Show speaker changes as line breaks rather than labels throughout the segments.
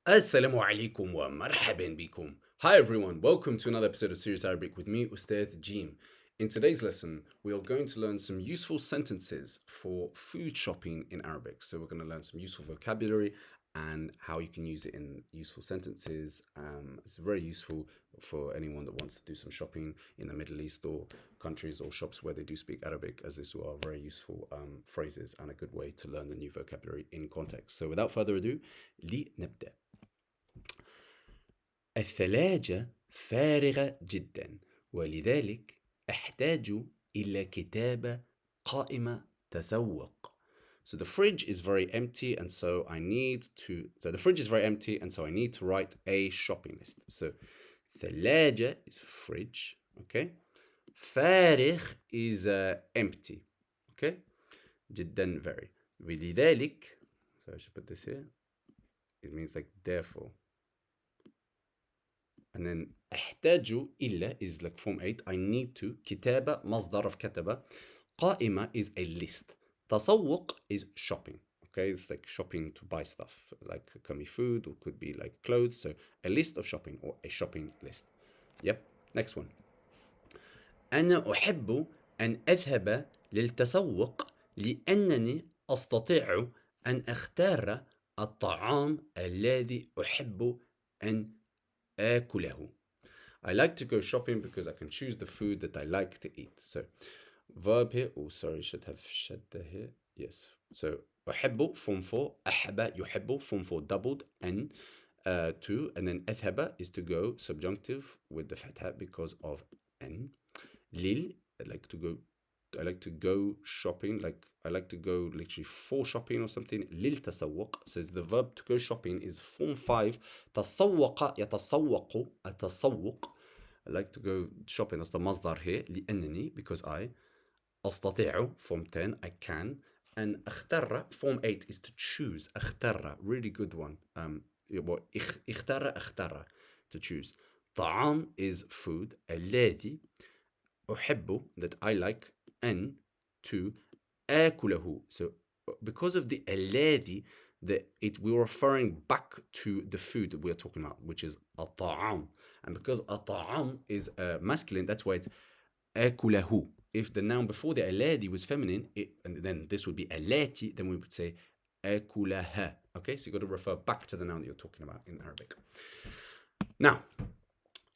Assalamu alaikum wa marhaban bikum. Hi everyone, welcome to another episode of Serious Arabic with me, Ustad Jim. In today's lesson, we are going to learn some useful sentences for food shopping in Arabic. So we're going to learn some useful vocabulary and how you can use it in useful sentences. It's very useful for anyone that wants to do some shopping in the Middle East or countries or shops where they do speak Arabic, as these are very useful phrases and a good way to learn the new vocabulary in context. So without further ado, لنبدأ. الثلاجة فارغة جدا ولذلك أحتاج إلى كتابة قائمة تسوق. So the fridge is very empty and so I need to write a shopping list. So ثلاجة is fridge, okay? فارغ is empty, okay? جدا very. ولذلك, so I should put this here. It means like therefore. And then أحتاج إلى is like form 8. I need to. كتابة مصدر of كتبة. قائمة is a list. تسوق is shopping. Okay, it's like shopping to buy stuff. Like it can be food or could be like clothes. So a list of shopping or a shopping list. Yep. Next one. أنا أحب أن أذهب للتسوق لأنني أستطيع أن أختار الطعام الذي أحب أن آكله. I like to go shopping because I can choose the food that I like to eat. So verb here, should have shadda here. Yes. So أحب form 4, أحب يحب form 4 doubled, and to, and then أذهب is to go, subjunctive with the fatha because of an. Lil, I like to go shopping, like I like to go literally for shopping or something. للتسوق, says the verb to go shopping is form 5. تسوق يتسوق التسوق. I like to go shopping, that's the مصدر here. لأنني, because I. أستطيع form 10, I can. And اختار form 8 is to choose. اختار, really good one. اختار to choose. طعام is food. الذي أحب, that I like, and to آكله. So because of the الذي, we're referring back to the food that we're talking about, which is الطعام. And because الطعام is masculine, that's why it's آكله. If the noun before the الذي was feminine, and then this would be اللاتي, then we would say آكلها. Okay, so you got to refer back to the noun that you're talking about in Arabic. Now,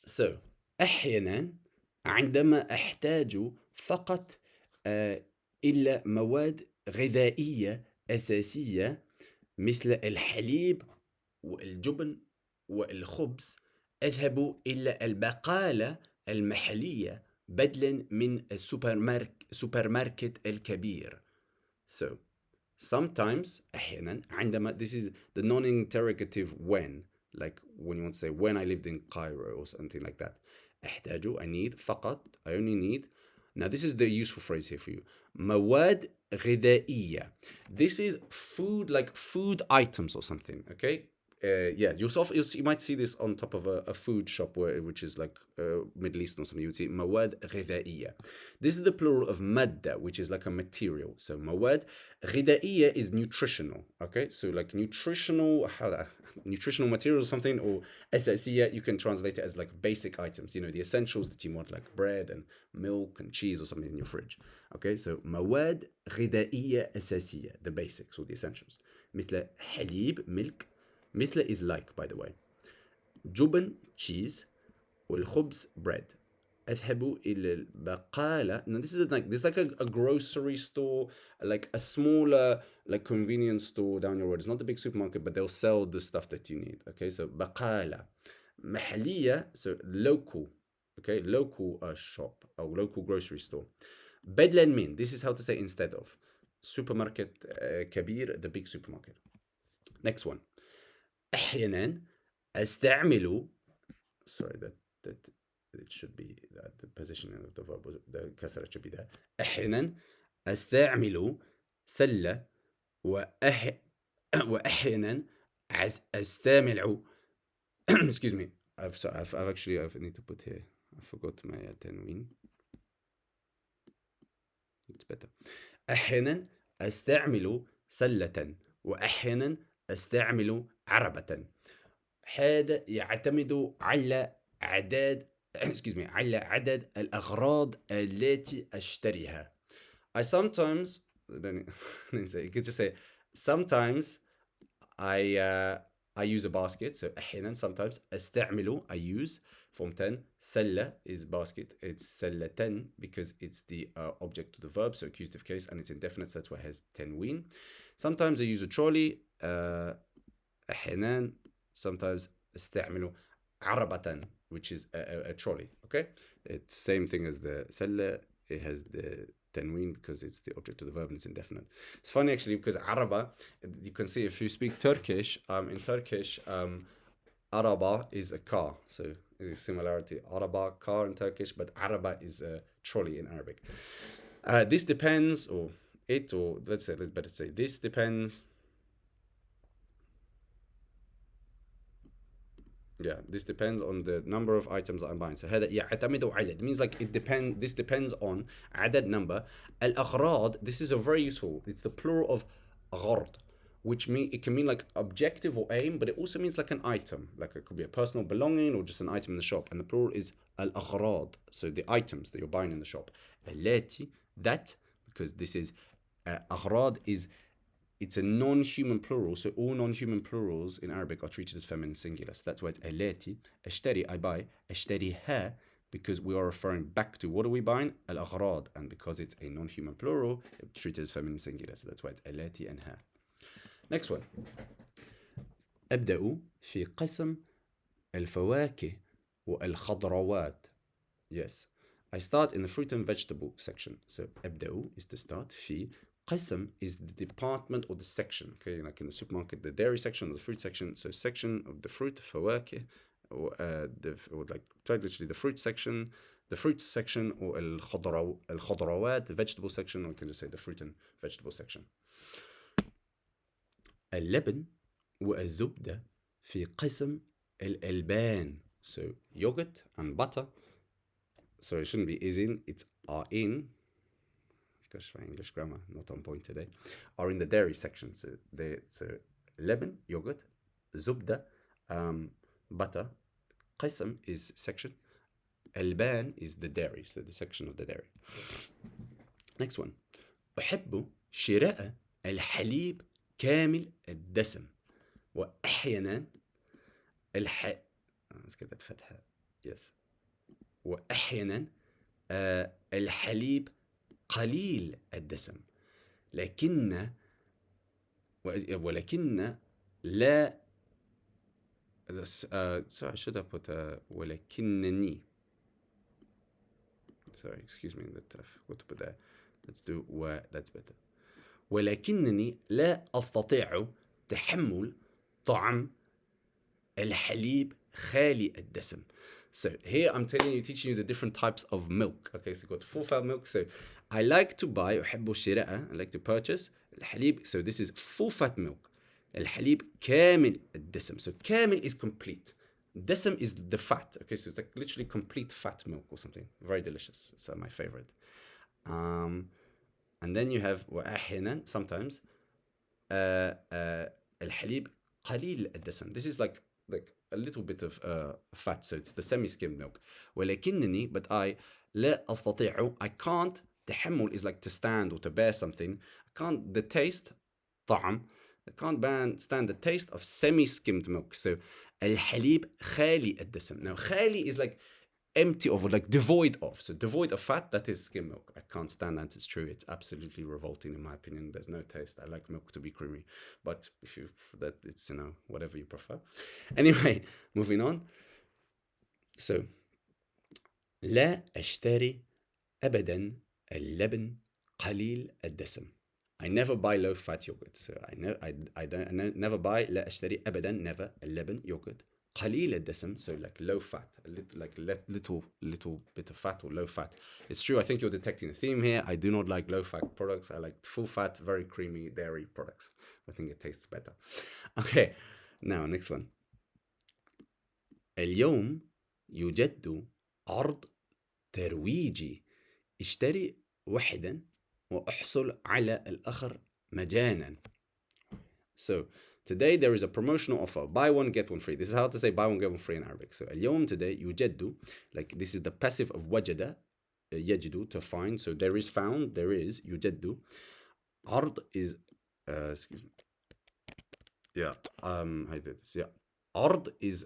so أحيانا عندما أحتاج فقط إلى مواد غذائية أساسية مثل الحليب والجبن والخبز أذهب إلى البقالة المحلية بدلا من السوبر ماركت الكبير. So sometimes أحيانا عندما, this is the non-interrogative when, like when you want to say when I lived in Cairo or something like that. أحتاج, I need. فقط, I only need. Now this is the useful phrase here for you. مواد غذائية. This is food, like food items or something, okay? Yeah, you might see this on top of a food shop which is like Middle Eastern or something. You would see مواد غذائية. This is the plural of madda, which is like a material. So مواد غذائية is nutritional. Okay, so like nutritional material or something, or أساسية, you can translate it as like basic items. You know, the essentials that you want, like bread and milk and cheese or something in your fridge. Okay, so مواد غذائية أساسية, the basics or the essentials. مثل حليب, milk. مثل is like, by the way. جبن, cheese. والخبز, bread. أذهب إلى البقالة. Now this is like a grocery store, like a smaller like convenience store down your road. It's not a big supermarket, but they'll sell the stuff that you need. Okay, so بقالة. محلية, so local. Okay, local shop or local grocery store. بدلا من, this is how to say instead of. Supermarket كبير, the big supermarket. Next one. أحيانا أستعمل, sorry, that it should be that the positioning of the verb, the كسرة should be there. أحيانا أستعمل سلة وأحيانا أستعمل excuse me, I need to put here, I forgot my تنوين. It's better. أحيانا أستعمل سلة وأحيانا أستعمل عربة. هذا يعتمد على أعداد على عدد الأغراض التي أشتريها. I sometimes then you could just say sometimes I use a basket. So أحيانا sometimes أستعمل I use form 10. سلة is basket. It's سلة because it's the object to the verb, so accusative case, and it's indefinite, so that's why it has تنوين. Sometimes I use a trolley. أحيانا sometimes استعمل عربة, which is a trolley. Okay, it's same thing as the سلة. It has the tanween because it's the object of the verb and it's indefinite. It's funny actually because Araba, you can see if you speak Turkish, in Turkish, Araba is a car. So there's a similarity. Araba, car in Turkish, but Araba is a trolley in Arabic. This depends, or let's better say, this depends. Yeah, this depends on the number of items that I'm buying. So هذا يعتمد على, it means like this depends on عدد number. الأغراض, this is a very useful, it's the plural of غرض, which mean it can mean like objective or aim, but it also means like an item, like it could be a personal belonging or just an item in the shop. And the plural is الأغراض, so the items that you're buying in the shop. التي, that, because this is أغراض is, it's a non-human plural, so all non-human plurals in Arabic are treated as feminine singular. So that's why it's التي. أشتري, I buy. أشتريها, because we are referring back to what are we buying? الأغراض, and because it's a non-human plural, it's treated as feminine singular. So that's why it's التي and ها. Next one. أبدأ في قسم الفواكه والخضروات. Yes, I start in the fruit and vegetable section. So أبدأ is to start. في قسم is the department or the section. Okay, like in the supermarket, the dairy section or the fruit section. So section of the fruit, فواكه, or like literally the fruit section, or الخضروات, the vegetable section, or we can just say the fruit and vegetable section. اللبن والزبدة في قسم الألبان. So yogurt and butter. So it shouldn't be is in, it's are in. Gosh, my English grammar not on point today. Are in the dairy section. So لبن, yogurt, zubda, butter. قسم is section. ألبان is the dairy, so the section of the dairy. Next one. أحب شراء الحليب كامل الدسم وأحيانا كده فتحة. Yes. وأحيانا الحليب قليل الدسم ولكن لا so I should have put ولكنني. Sorry, excuse me, that I forgot to put that. Let's do that's better. ولكنني لا أستطيع تحمل طعم الحليب خالي الدسم. So here I'm teaching you the different types of milk. Okay, so you've got full fat milk. So I like to buy, أحب الشراء, I like to purchase الحليب. So this is full fat milk. الحليب كامل الدسم. So كامل is complete. Desem is the fat. Okay, so it's like literally complete fat milk or something. Very delicious. It's my favorite. And then you have وأحيانا sometimes الحليب قليل الدسم. This is like a little bit of fat, so it's the semi-skimmed milk. ولكنني, but I لا أستطيع, I can't. تحمل is like to stand or to bear something. I can't, the taste, طعم, I can't stand the taste of semi-skimmed milk. So الحليب خالي الدسم. Now خالي is like empty of, or like devoid of. So devoid of fat, that is skim milk. I can't stand that. It's true. It's absolutely revolting in my opinion. There's no taste. I like milk to be creamy, but if you that, it's whatever you prefer. Anyway, moving on. So لا أشتري أبدا اللبن قليل الدسم. I never buy low fat yogurt. So I never buy لا أشتري أبدا never اللبن yogurt قليل الدسم, so like low fat, little bit of fat or low fat. It's true, I think you're detecting a theme here. I do not like low fat products. I like full fat, very creamy dairy products. I think it tastes better. Okay, now next one. اليوم يوجد عرض ترويجي. اشتري واحدا وأحصل على الآخر مجانا. So Today there is a promotional offer. Buy one, get one free. This is how to say buy one, get one free in Arabic. So اليوم today يجد, like this is the passive of وجد, يجد, to find. So there is found, there is, يجد. عرض is, excuse me. Yeah, I did this. Yeah. عرض is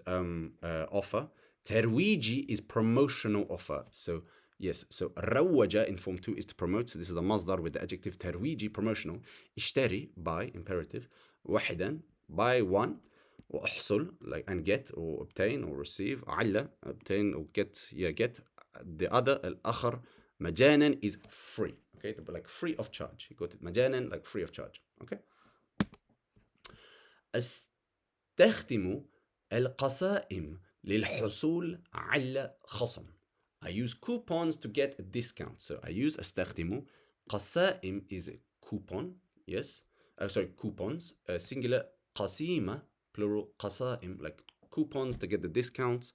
offer. ترويجي is promotional offer. So yes, so روج in form 2 is to promote. So this is the masdar with the adjective ترويجي, promotional. اشتري, buy, imperative. واحدا, buy one. واحصل, like, and get or obtain or receive. علّ, obtain or get, yeah, get. The other, الآخر, مجانا is free. Okay, but like free of charge. You got it, مجانا, like free of charge. Okay. استخدم القسائم للحصول على خصم. I use coupons to get a discount. So I use استخدم. قسائم is a coupon. Yes. Sorry, coupons. Singular. قسيمة, plural. قسائم, like coupons to get the discounts.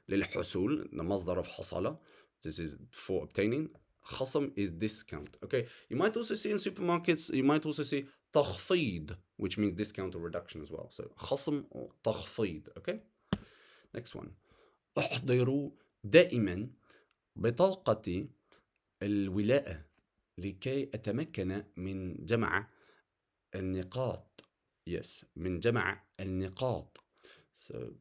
للحصول, the masdar of حصل. This is for obtaining. خصم is discount. Okay. You might also see in supermarkets, you might also see تخفيض, which means discount or reduction as well. So خصم or تخفيض. Okay. Next one. أحضر دائما بطاقة الولاءة لكي أتمكن من جمع النقاط. Yes, من جمع النقاط. So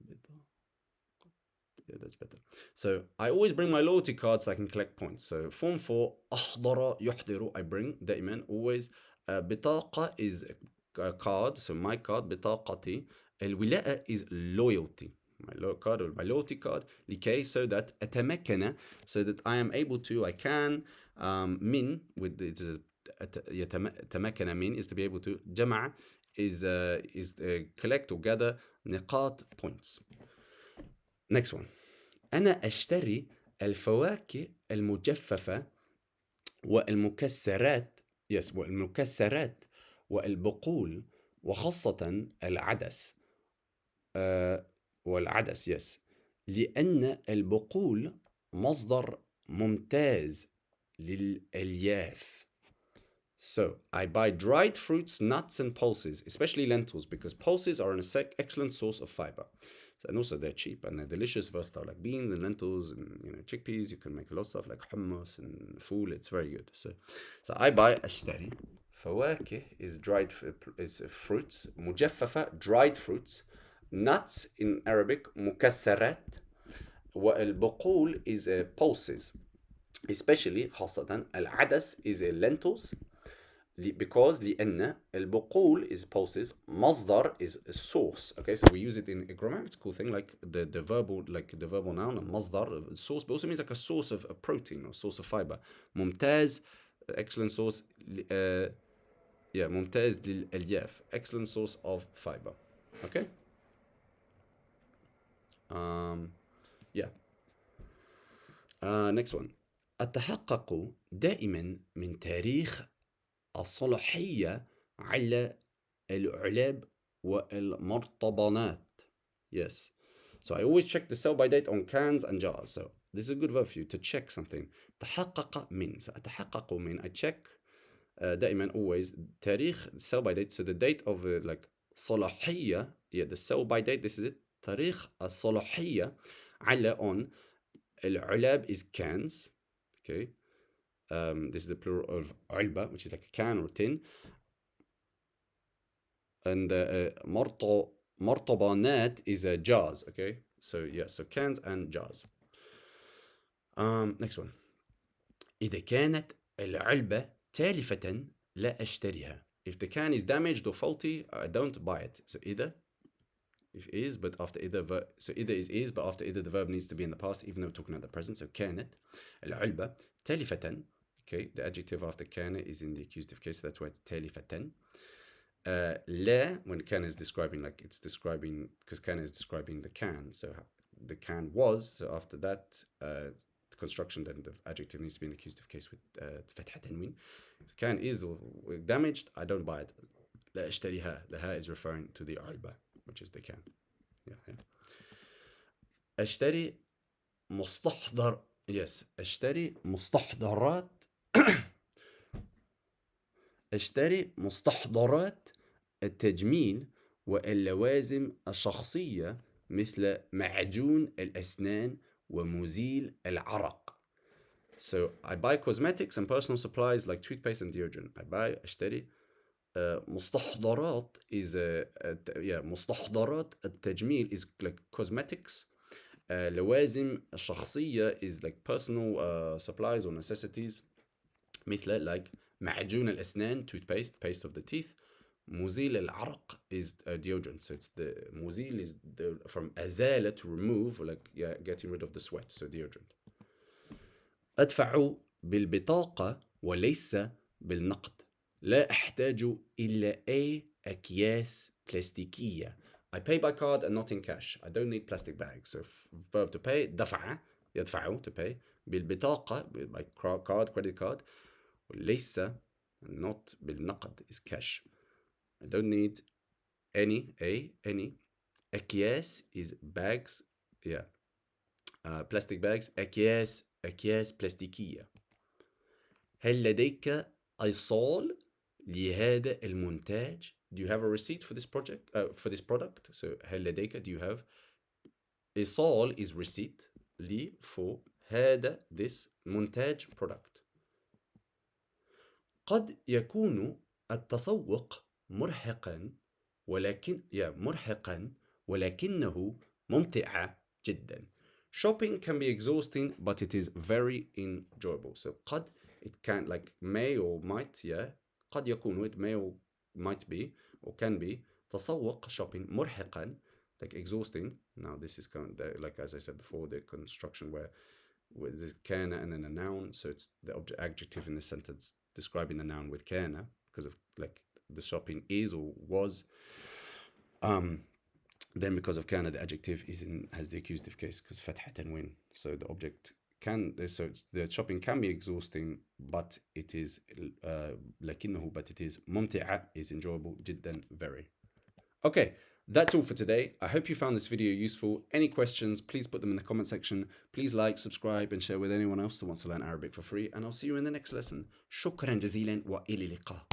yeah, that's better. So I always bring my loyalty card so I can collect points. So form 4, أحضر يحضر, I bring دائما, always. بطاقة is a card, so my card. بطاقتي. الولاءة is loyalty. My card or my loyalty card. لكي, so that. أتمكن, so that I am able to, I can. من, with the يتمكن من is to be able to. جمع is collect or gather. نقاط, points. Next one. أنا أشتري الفواكه المجففة والمكسرات. Yes, والمكسرات والبقول وخاصة العدس. والعدس, yes. لأن البقول مصدر ممتاز للألياف. So I buy dried fruits, nuts, and pulses, especially lentils, because pulses are an excellent source of fiber. So, and also they're cheap and they're delicious, versatile, like beans and lentils and chickpeas. You can make a lot of stuff like hummus and fool. It's very good. So I buy أشتري. فواكه is dried is fruits. مجففة, dried fruits. Nuts in Arabic, مكسرات. والبقول is pulses, especially خاصة. العدس is lentils. Because لأن البقول is pulses, مصدر is a source. Okay, so we use it in a grammatical thing, like the verbal, like the verbal noun, a مصدر, source, but also means like a source of a protein or source of fiber. ممتاز, excellent source. Yeah, ممتاز للألياف, excellent source of fiber. Okay. Yeah. Next one. أتحقق دائما من تاريخ الصلاحية على العلب والمرطبانات. Yes. So I always check the sell by date on cans and jars. So this is a good verb for you to check something. تحقق من. So أتحقق من. I check دائما, always. تاريخ, sell by date. So the date of like صلاحية. Yeah, the sell by date. This is it. تاريخ الصلاحية على on. العلب is cans. Okay. This is the plural of علبة, which is like a can or tin. And مرطبانات is jars. Okay. So yeah, so cans and jars. Next one. إذا كانت العلبة تالفة لا أشتريها. If the can is damaged or faulty, I don't buy it. So either, if is, but after either so either is, but after either the verb needs to be in the past, even though we're talking about the present. So كانت العلبة تالفة. Okay, the adjective after كان is in the accusative case, so that's why it's تالفة. لا, when can is describing, like it's describing, because can is describing the can. So the can was, so after that construction, then the adjective needs to be in the accusative case with فتحة تنوين. If the can is damaged, I don't buy it. لا أشتريها. The ha is referring to the علبة, which is the can. Yeah. أشتري مستحضر. Yes, أشتري مستحضرات. أشتري مستحضرات التجميل واللوازم الشخصية مثل معجون الأسنان ومزيل العرق. So I buy cosmetics and personal supplies like toothpaste and deodorant. I buy أشتري. مستحضرات is مستحضرات التجميل is like cosmetics. لوازم الشخصية is like personal supplies or necessities مثل like معجون الأسنان toothpaste, paste of the teeth. مزيل العرق is deodorant. So it's the مزيل is from أزالة to remove, like getting rid of the sweat. So deodorant. أدفع بالبطاقة وليس بالنقد. لا أحتاج إلا أي أكياس بلاستيكية. I pay by card and not in cash. I don't need plastic bags. So verb to pay, دفع, يدفع to pay. بالبطاقة, by card, credit card. وليس, not بالنقد is cash. I don't need any. أكياس is bags. Plastic bags. أكياس بلاستيكية. هل لديك إيصال لهذا المنتج? Do you have a receipt for this project? For this product? So هل لديك, do you have? إيصال is receipt. لي for هذا this منتج product. قد يكون التسوق مرهقا ولكنه ممتع جدا. Shopping can be exhausting, but it is very enjoyable. So قد, it can, like may or might, قد يكون, it may or might be or can be. تسوق, shopping, مرهقا, like exhausting. Now this is kind of like, as I said before, the construction where this كان and then a noun. So it's the adjective in the sentence describing the noun with كان, because of like the shopping is or was. Then because of كان, the adjective has the accusative case because فتحة تنوين. So the object can, so the shopping can be exhausting, but it is لكنه, but it is ممتعة, is enjoyable جدا, very. Okay, that's all for today. I hope you found this video useful. Any questions, please put them in the comment section. Please like, subscribe, and share with anyone else that wants to learn Arabic for free. And I'll see you in the next lesson. شكرا جزيلا وإلى اللقاء.